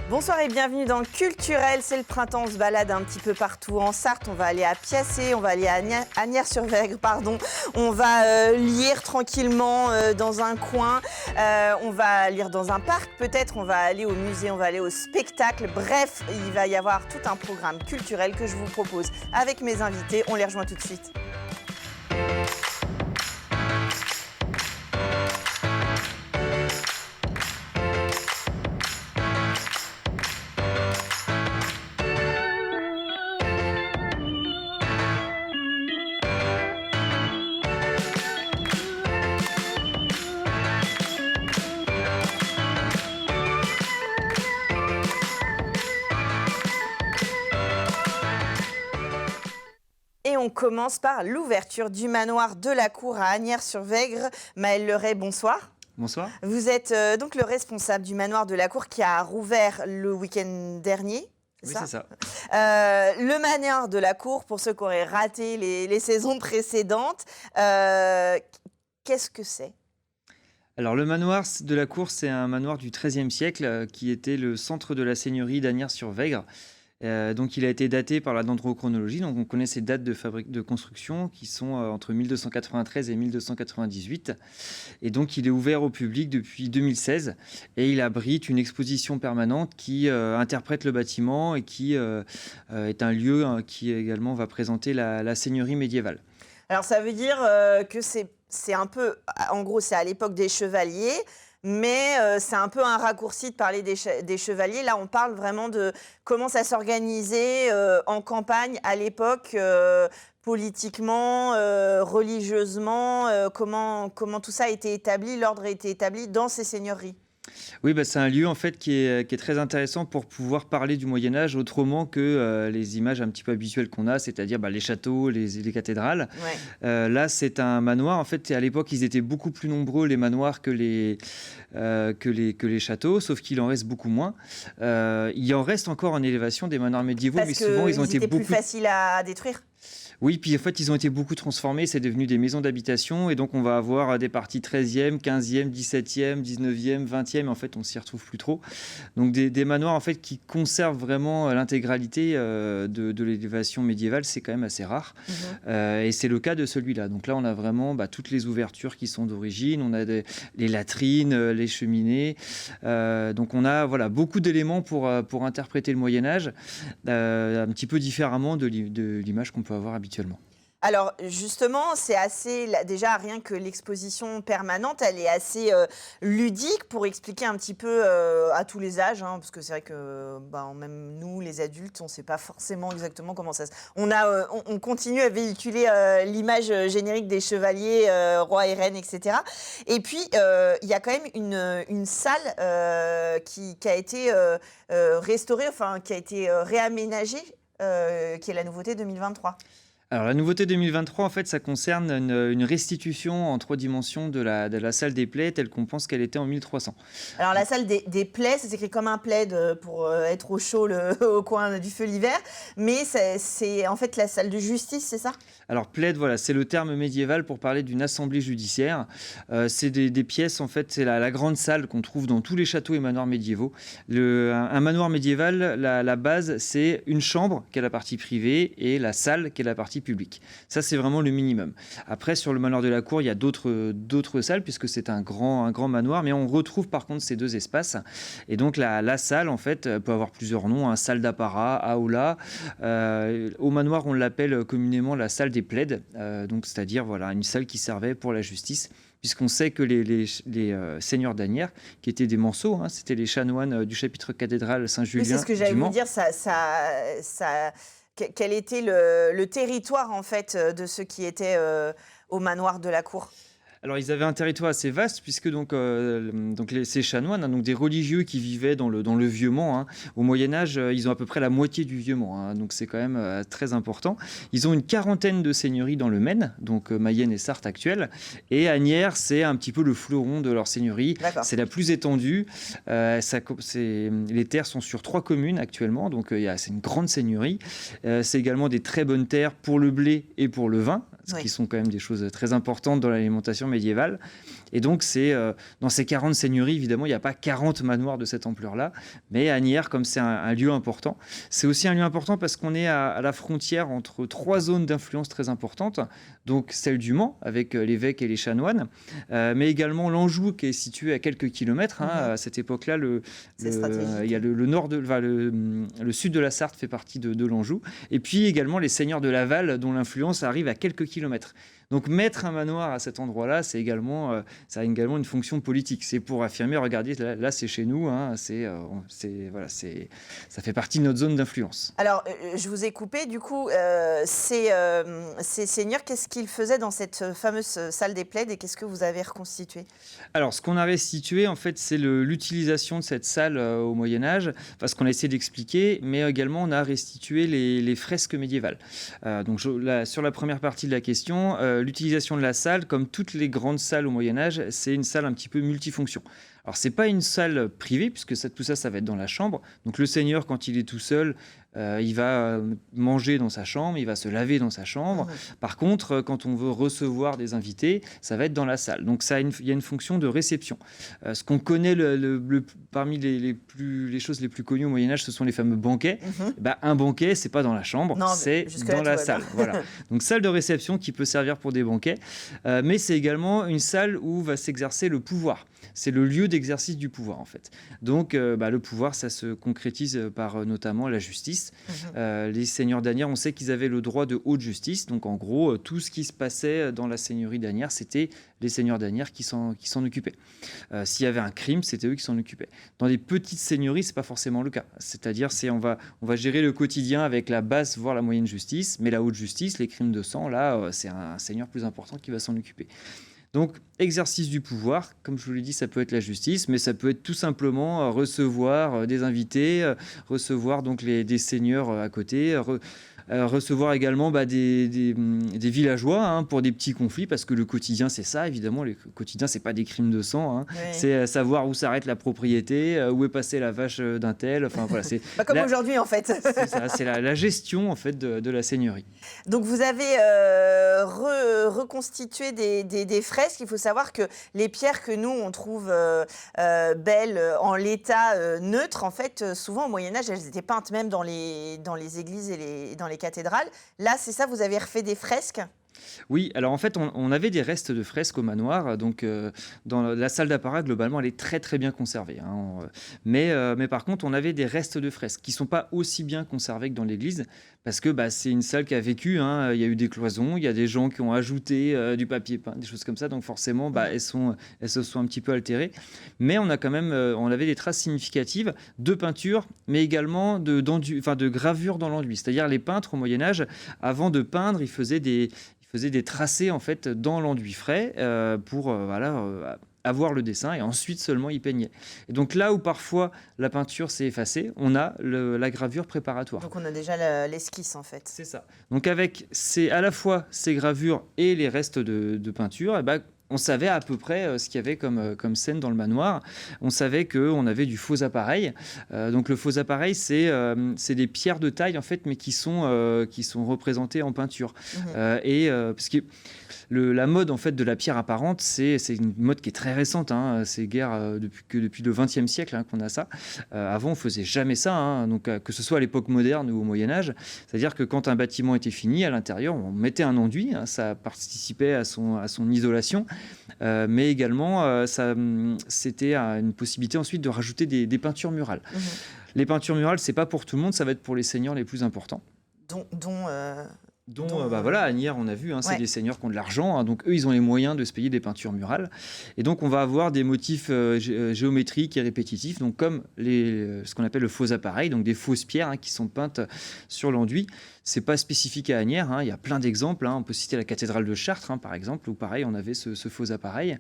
Bonsoir et bienvenue dans Culturel, c'est le printemps, on se balade un petit peu partout en Sarthe, on va aller à Piacé, on va aller à Asnières-sur-Vègre, on va lire tranquillement dans un coin, on va lire dans un parc peut-être, on va aller au musée, on va aller au spectacle, bref, il va y avoir tout un programme culturel que je vous propose avec mes invités, on les rejoint tout de suite. Et on commence par l'ouverture du manoir de la Cour à Asnières-sur-Vègre. Maëlle Leray, bonsoir. Bonsoir. Vous êtes donc le responsable du manoir de la Cour qui a rouvert le week-end dernier. Oui, c'est ça. Le manoir de la Cour, pour ceux qui auraient raté les saisons précédentes, qu'est-ce que c'est ? Alors, le manoir de la Cour, c'est un manoir du XIIIe siècle qui était le centre de la seigneurie d'Asnières-sur-Vègre. Donc, il a été daté par la dendrochronologie. Donc, on connaît ces dates de construction qui sont entre 1293 et 1298. Et donc, il est ouvert au public depuis 2016 et il abrite une exposition permanente qui interprète le bâtiment et qui est un lieu qui également va présenter la seigneurie médiévale. Alors, ça veut dire que c'est un peu, en gros, c'est à l'époque des chevaliers. Mais c'est un peu un raccourci de parler des chevaliers. Là, on parle vraiment de comment ça s'organisait en campagne à l'époque, politiquement, religieusement, comment tout ça a été établi, l'ordre a été établi dans ces seigneuries. Oui, c'est un lieu en fait qui est très intéressant pour pouvoir parler du Moyen-Âge autrement que les images un petit peu habituelles qu'on a, c'est-à-dire les châteaux, les cathédrales. Ouais. Là, c'est un manoir. En fait, à l'époque, ils étaient beaucoup plus nombreux, les manoirs, que les châteaux, sauf qu'il en reste beaucoup moins. Il en reste encore en élévation des manoirs médiévaux, mais souvent, ils ont été plus faciles à détruire. Oui, puis en fait, ils ont été beaucoup transformés, c'est devenu des maisons d'habitation, et donc on va avoir des parties 13e, 15e, 17e, 19e, 20e, en fait, on s'y retrouve plus trop. Donc des manoirs, en fait, qui conservent vraiment l'intégralité de l'élévation médiévale, c'est quand même assez rare. Et c'est le cas de celui-là. Donc là, on a vraiment toutes les ouvertures qui sont d'origine, on a les latrines, les cheminées. Donc on a beaucoup d'éléments pour interpréter le Moyen-Âge, un petit peu différemment de l'image qu'on peut avoir habituellement. Alors justement, c'est assez, déjà rien que l'exposition permanente, elle est assez ludique pour expliquer un petit peu à tous les âges, parce que c'est vrai que même nous, les adultes, on ne sait pas forcément exactement comment ça se... On continue à véhiculer l'image générique des chevaliers, rois et reines, etc. Et puis, il y a quand même une salle qui a été restaurée, enfin qui a été réaménagée, qui est la nouveauté 2023. Alors la nouveauté 2023, en fait, ça concerne une restitution en 3 dimensions de la salle des plaies telle qu'on pense qu'elle était en 1300. Alors la salle des plaies, ça s'écrit comme un plaid pour être au chaud au coin du feu l'hiver, mais c'est en fait la salle de justice, c'est ça ? Alors plaid, c'est le terme médiéval pour parler d'une assemblée judiciaire. C'est des pièces, en fait, c'est la grande salle qu'on trouve dans tous les châteaux et manoirs médiévaux. Un manoir médiéval, la base, c'est une chambre qui est la partie privée et la salle qui est la partie publique. Ça, c'est vraiment le minimum. Après, sur le manoir de la Cour, il y a d'autres salles puisque c'est un grand manoir, mais on retrouve par contre ces 2 espaces. Et donc la salle, en fait, peut avoir plusieurs noms, salle d'apparat, aula. Au manoir, on l'appelle communément la salle des plaides, donc c'est-à-dire une salle qui servait pour la justice. Puisqu'on sait que les seigneurs d'Asnières, qui étaient des manceaux, c'était les chanoines du chapitre cathédrale Saint-Julien. Oui, c'est ce que j'allais vous dire, quel était le territoire en fait de ceux qui étaient au manoir de la Cour ? Alors, ils avaient un territoire assez vaste, puisque ces chanoines, donc des religieux qui vivaient dans le Vieux-Mans, au Moyen-Âge, ils ont à peu près la moitié du Vieux-Mans, donc c'est quand même très important. Ils ont une quarantaine de seigneuries dans le Maine, donc Mayenne et Sarthe actuelles, et Asnières, c'est un petit peu le fleuron de leur seigneurie. D'accord. C'est la plus étendue. Les terres sont sur 3 communes actuellement, donc c'est une grande seigneurie. C'est également des très bonnes terres pour le blé et pour le vin. ce Oui. qui sont quand même des choses très importantes dans l'alimentation médiévale. Et donc, dans ces 40 seigneuries, évidemment, il n'y a pas 40 manoirs de cette ampleur-là, mais Asnières, comme c'est un lieu important, c'est aussi un lieu important parce qu'on est à la frontière entre 3 zones d'influence très importantes, donc celle du Mans, avec l'évêque et les chanoines, mais également l'Anjou, qui est situé à quelques kilomètres. À cette époque-là, C'est stratégique. il y a le nord le sud de la Sarthe fait partie de l'Anjou, et puis également les seigneurs de Laval, dont l'influence arrive à quelques kilomètres. Donc mettre un manoir à cet endroit-là, ça a également une fonction politique. C'est pour affirmer, regardez, là c'est chez nous, hein, ça fait partie de notre zone d'influence. Alors, je vous ai coupé, du coup, ces seigneurs, qu'est-ce qu'ils faisaient dans cette fameuse salle des plaids et qu'est-ce que vous avez reconstitué? Alors, ce qu'on a restitué, en fait, c'est l'utilisation de cette salle au Moyen-Âge, ce qu'on a essayé d'expliquer, mais également on a restitué les fresques médiévales. Donc, sur la première partie de la question, l'utilisation de la salle, comme toutes les grandes salles au Moyen-Âge, c'est une salle un petit peu multifonction. Alors, ce n'est pas une salle privée, puisque tout ça va être dans la chambre. Donc, le seigneur, quand il est tout seul, il va manger dans sa chambre, il va se laver dans sa chambre. Par contre, quand on veut recevoir des invités, ça va être dans la salle. Donc, il y a une fonction de réception. Ce qu'on connaît parmi les choses les plus connues au Moyen-Âge, ce sont les fameux banquets. Un banquet, c'est pas dans la chambre, c'est dans la salle. Voilà. Donc, salle de réception qui peut servir pour des banquets, mais c'est également une salle où va s'exercer le pouvoir. C'est le lieu d'exercice du pouvoir, en fait. Donc, le pouvoir, ça se concrétise par notamment la justice. Les seigneurs d'Asnières, on sait qu'ils avaient le droit de haute justice. Donc, en gros, tout ce qui se passait dans la seigneurie d'Asnières, c'était les seigneurs d'Asnières qui s'en occupaient. S'il y avait un crime, c'était eux qui s'en occupaient. Dans les petites seigneuries, c'est pas forcément le cas. C'est-à-dire, on va gérer le quotidien avec la basse, voire la moyenne justice, mais la haute justice, les crimes de sang, là, c'est un seigneur plus important qui va s'en occuper. Donc, exercice du pouvoir, comme je vous l'ai dit, ça peut être la justice, mais ça peut être tout simplement recevoir des invités, recevoir donc des seigneurs à côté, recevoir également des villageois pour des petits conflits, parce que le quotidien, c'est ça, évidemment. Le quotidien, c'est pas des crimes de sang. Oui. C'est savoir où s'arrête la propriété, où est passée la vache d'un tel. Enfin, voilà, c'est Pas comme aujourd'hui, en fait. c'est ça, c'est la gestion en fait, de la seigneurie. Donc, vous avez reconstitué des fresques. Il faut savoir que les pierres que nous, on trouve belles en l'état neutre, en fait, souvent au Moyen-Âge, elles étaient peintes même dans les églises et dans les cathédrales. Là, c'est ça, vous avez refait des fresques? Oui, alors en fait, on avait des restes de fresques au manoir. Donc, dans la salle d'apparat, globalement, elle est très très bien conservée. Mais par contre, on avait des restes de fresques qui ne sont pas aussi bien conservés que dans l'église, parce que c'est une salle qui a vécu. Il y a eu des cloisons, il y a des gens qui ont ajouté du papier peint, des choses comme ça. Donc forcément, elles se sont un petit peu altérées. Mais on avait des traces significatives de peinture, mais également de gravure dans l'enduit. C'est-à-dire les peintres au Moyen-Âge, avant de peindre, ils faisaient des tracés en fait dans l'enduit frais pour avoir le dessin, et ensuite seulement ils peignaient. Et donc là où parfois la peinture s'est effacée, on a la gravure préparatoire. Donc on a déjà l'esquisse, en fait. C'est ça. Donc avec à la fois ces gravures et les restes de peinture, on savait à peu près ce qu'il y avait comme scène dans le manoir. On savait qu'on avait du faux appareil. Donc le faux appareil, c'est des pierres de taille en fait, mais qui sont représentées en peinture. Parce que la mode en fait de la pierre apparente, c'est une mode qui est très récente. C'est guère depuis le XXe siècle qu'on a ça. Avant, on faisait jamais ça. Donc que ce soit à l'époque moderne ou au Moyen Âge, c'est-à-dire que quand un bâtiment était fini, à l'intérieur, on mettait un enduit. Ça participait à son isolation. Mais également, c'était une possibilité ensuite de rajouter des peintures murales. Les peintures murales, c'est pas pour tout le monde, ça va être pour les seigneurs les plus importants. Asnières, on a vu, c'est des seigneurs qui ont de l'argent, donc eux, ils ont les moyens de se payer des peintures murales. Et donc, on va avoir des motifs géométriques et répétitifs, donc comme ce qu'on appelle le faux appareil, donc des fausses pierres qui sont peintes sur l'enduit. C'est pas spécifique à Asnières, il y a plein d'exemples. On peut citer la cathédrale de Chartres, par exemple, où pareil, on avait ce faux appareil.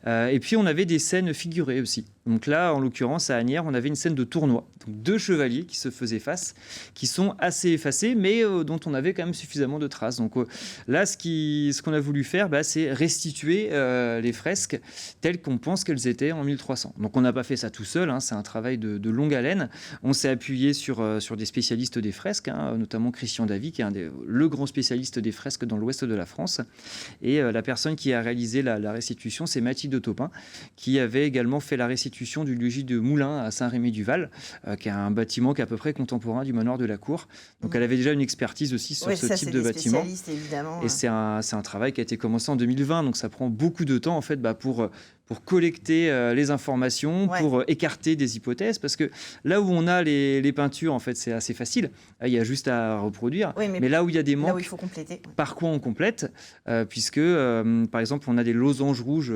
Et puis, on avait des scènes figurées aussi. Donc là, en l'occurrence, à Asnières, on avait une scène de tournoi. Donc 2 chevaliers qui se faisaient face, qui sont assez effacés, mais dont on avait quand même suffisamment de traces. Donc là, ce qu'on a voulu faire, c'est restituer les fresques telles qu'on pense qu'elles étaient en 1300. Donc on n'a pas fait ça tout seul, c'est un travail de longue haleine. On s'est appuyé sur des spécialistes des fresques, notamment Christian Davy, qui est le grand spécialiste des fresques dans l'ouest de la France. Et la personne qui a réalisé la restitution, c'est Mathilde Taupin, qui avait également fait la restitution du logis de Moulins à Saint-Rémy-du-Val, qui est un bâtiment qui est à peu près contemporain du manoir de la Cour. Donc elle avait déjà une expertise aussi sur ce type de bâtiment. Évidemment. Et c'est un travail qui a été commencé en 2020, donc ça prend beaucoup de temps en fait pour collecter les informations, pour écarter des hypothèses, parce que là où on a les peintures, en fait, c'est assez facile. Il y a juste à reproduire. Oui, mais là où il y a des manques, là où il faut compléter. Par quoi on complète puisque, par exemple, on a des losanges rouges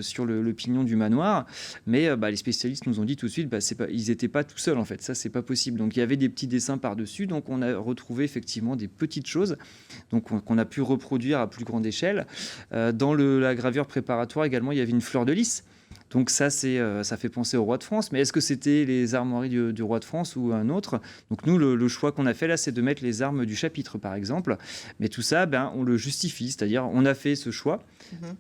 sur le pignon du manoir, mais les spécialistes nous ont dit tout de suite, ils n'étaient pas tout seuls, en fait. Ça, c'est pas possible. Donc, il y avait des petits dessins par-dessus. Donc, on a retrouvé effectivement des petites choses qu'on a pu reproduire à plus grande échelle. Dans la gravure préparatoire également, il y avait une fleur de lys. Donc ça fait penser au roi de France. Mais est-ce que c'était les armoiries du roi de France ou un autre? Donc nous, le choix qu'on a fait là, c'est de mettre les armes du chapitre, par exemple. Mais tout ça, on le justifie. C'est-à-dire, on a fait ce choix.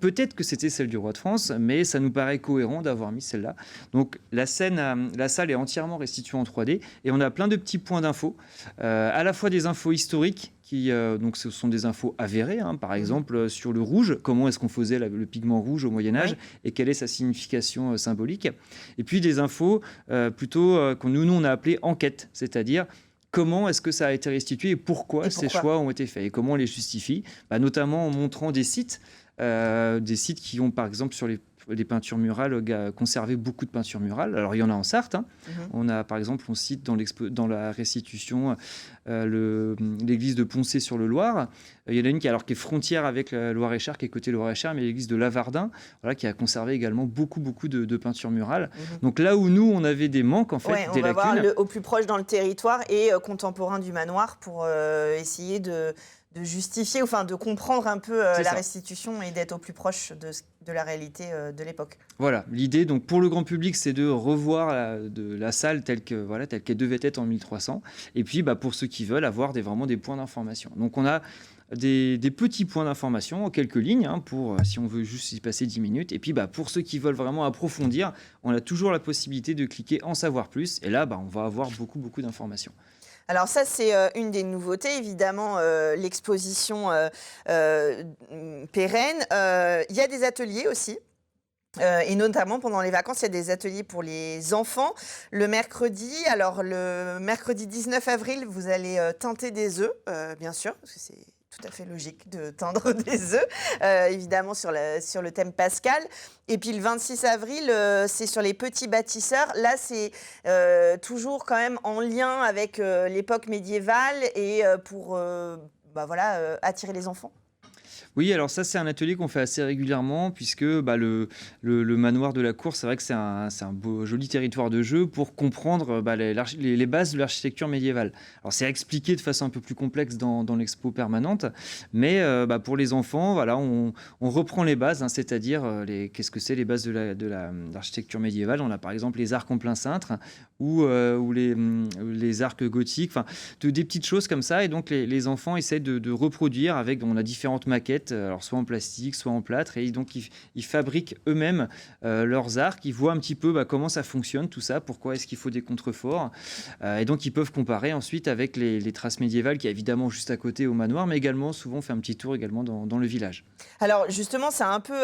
Peut-être que c'était celle du roi de France, mais ça nous paraît cohérent d'avoir mis celle-là. Donc la salle est entièrement restituée en 3D et on a plein de petits points d'infos, à la fois des infos historiques, donc ce sont des infos avérées, par exemple sur le rouge, comment est-ce qu'on faisait le pigment rouge au Moyen-Âge et quelle est sa signification symbolique. Et puis des infos plutôt que nous on a appelé enquête, c'est-à-dire comment est-ce que ça a été restitué et pourquoi ces choix ont été faits et comment on les justifie, notamment en montrant des sites qui ont par exemple sur les peintures murales, conservé beaucoup de peintures murales. Alors, il y en a en Sarthe. On a, par exemple, on cite dans la restitution l'église de Poncé-sur-le-Loir. Il y en a une qui est frontière avec la Loire-et-Cher, qui est côté Loire-et-Cher, mais l'église de Lavardin, qui a conservé également beaucoup de peintures murales. Donc, là où nous, on avait des manques, en fait, des lacunes. On va voir au plus proche dans le territoire et contemporain du manoir pour essayer de justifier, enfin de comprendre un peu la restitution et d'être au plus proche de la réalité de l'époque. Voilà, l'idée donc pour le grand public, c'est de revoir la salle telle qu'elle devait être en 1300, et puis pour ceux qui veulent avoir vraiment des points d'information. Donc on a des petits points d'information en quelques lignes, pour si on veut juste y passer 10 minutes, et puis pour ceux qui veulent vraiment approfondir, on a toujours la possibilité de cliquer en savoir plus, et là on va avoir beaucoup d'informations. Alors ça, c'est une des nouveautés, évidemment, l'exposition pérenne. Il y a des ateliers aussi. Et notamment pendant les vacances, il y a des ateliers pour les enfants. Le mercredi 19 avril, vous allez teinter des œufs, bien sûr, parce que c'est tout à fait logique de teindre des œufs, évidemment sur le thème pascal. Et puis le 26 avril, c'est sur les petits bâtisseurs. Là, c'est toujours quand même en lien avec l'époque médiévale et pour attirer les enfants. Oui, alors ça, c'est un atelier qu'on fait assez régulièrement puisque le manoir de la Cour, c'est vrai que c'est un beau, joli territoire de jeu pour comprendre les bases de l'architecture médiévale. Alors, c'est expliqué de façon un peu plus complexe dans l'expo permanente, mais pour les enfants, on reprend les bases, c'est-à-dire qu'est-ce que c'est les bases de l'architecture médiévale. On a par exemple les arcs en plein cintre ou les arcs gothiques, des petites choses comme ça. Et donc, les enfants essaient de reproduire on a différentes maquettes, alors soit en plastique, soit en plâtre, et donc ils fabriquent eux-mêmes leurs arcs, ils voient un petit peu comment ça fonctionne, tout ça, pourquoi est-ce qu'il faut des contreforts, et donc ils peuvent comparer ensuite avec les traces médiévales qui est évidemment juste à côté au manoir, mais également souvent on fait un petit tour également dans le village. Alors justement, c'est un peu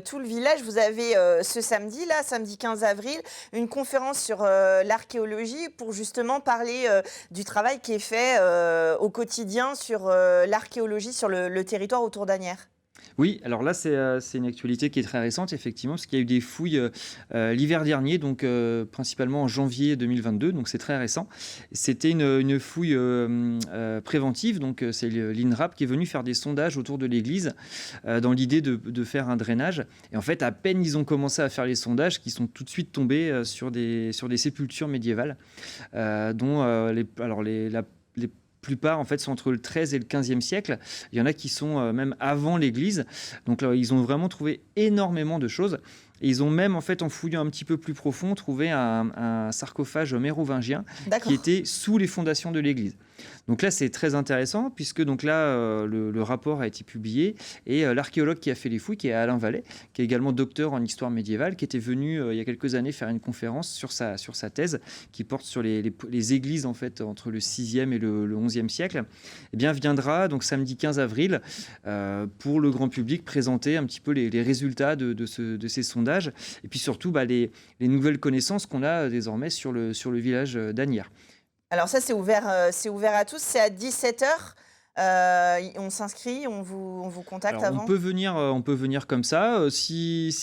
tout le village. Vous avez ce samedi 15 avril, une conférence sur l'archéologie pour justement parler du travail qui est fait au quotidien sur l'archéologie sur le territoire autour d'Asnières. Oui, alors là, c'est une actualité qui est très récente, effectivement, parce qu'il y a eu des fouilles l'hiver dernier, donc principalement en janvier 2022, donc c'est très récent. C'était une fouille préventive, donc c'est l'INRAP qui est venu faire des sondages autour de l'église dans l'idée de faire un drainage. Et en fait, à peine ils ont commencé à faire les sondages, qu'ils sont tout de suite tombés sur des sépultures médiévales, dont la plupart en fait sont entre le XIIIe et le XVe siècle. Il y en a qui sont même avant l'église. Donc là, ils ont vraiment trouvé énormément de choses. Et ils ont même, en fait, en fouillant un petit peu plus profond, trouvé un sarcophage mérovingien qui était sous les fondations de l'église. Donc là, c'est très intéressant puisque donc là, le rapport a été publié et l'archéologue qui a fait les fouilles, qui est Alain Vallet, qui est également docteur en histoire médiévale, qui était venu il y a quelques années faire une conférence sur sa thèse qui porte sur les églises en fait entre le 6e et le 11e siècle, eh bien viendra donc samedi 15 avril pour le grand public présenter un petit peu les résultats de ces sondages et puis surtout les nouvelles connaissances qu'on a désormais sur le village d'Asnières. Alors ça, c'est ouvert à tous, c'est à 17h. On s'inscrit, on vous contacte Alors, avant. on peut venir comme ça. Si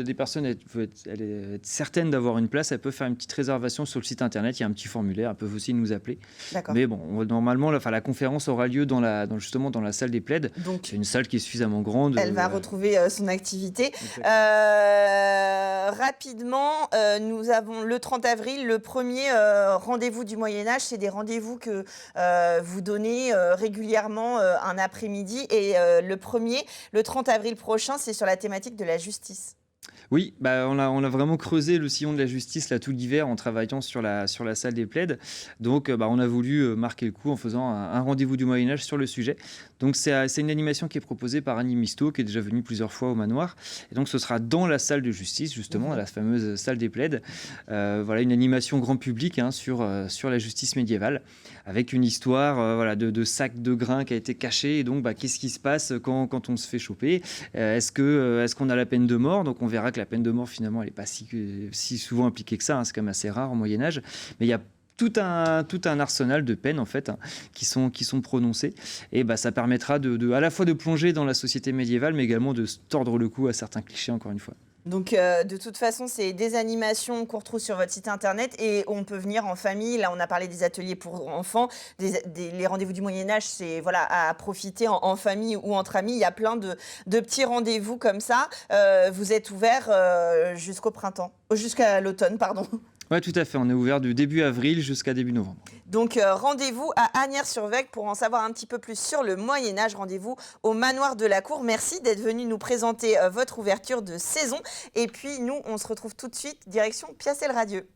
des personnes elles être certaines d'avoir une place, elles peuvent faire une petite réservation sur le site internet. Il y a un petit formulaire. Elles peuvent aussi nous appeler. D'accord. Mais bon, normalement, la conférence aura lieu justement dans la salle des plaids. Donc, c'est une salle qui est suffisamment grande. Elle va retrouver son activité. Rapidement, nous avons le 30 avril, le premier rendez-vous du Moyen-Âge. C'est des rendez-vous que vous donnez régulièrement un après-midi. Et le 30 avril prochain, c'est sur la thématique de la justice. Oui, on a vraiment creusé le sillon de la justice là, tout l'hiver en travaillant sur la salle des plaids. Donc, on a voulu marquer le coup en faisant un rendez-vous du Moyen-Âge sur le sujet. Donc, c'est une animation qui est proposée par Annie Misto, qui est déjà venue plusieurs fois au manoir. Et donc, ce sera dans la salle de justice, justement, la fameuse salle des plaids. Une animation grand public sur la justice médiévale, avec une histoire de sac de grains qui a été caché. Et donc, qu'est-ce qui se passe quand on se fait choper ? Est-ce qu'on a la peine de mort ? Donc, on verra que la peine de mort, finalement, elle n'est pas si souvent appliquée que ça. C'est quand même assez rare au Moyen-Âge. Mais il y a tout un arsenal de peines, en fait, qui sont prononcées. Et ça permettra à la fois de plonger dans la société médiévale, mais également de tordre le cou à certains clichés, encore une fois. Donc, de toute façon, c'est des animations qu'on retrouve sur votre site internet et on peut venir en famille. Là, on a parlé des ateliers pour enfants. Les rendez-vous du Moyen-Âge, c'est à profiter en famille ou entre amis. Il y a plein de petits rendez-vous comme ça. Vous êtes ouvert jusqu'à l'automne, pardon. Oui, tout à fait. On est ouvert du début avril jusqu'à début novembre. Donc, rendez-vous à Asnières-sur-Vec pour en savoir un petit peu plus sur le Moyen-Âge. Rendez-vous au manoir de la Cour. Merci d'être venu nous présenter votre ouverture de saison. Et puis, nous, on se retrouve tout de suite, direction Piacel-Radieux.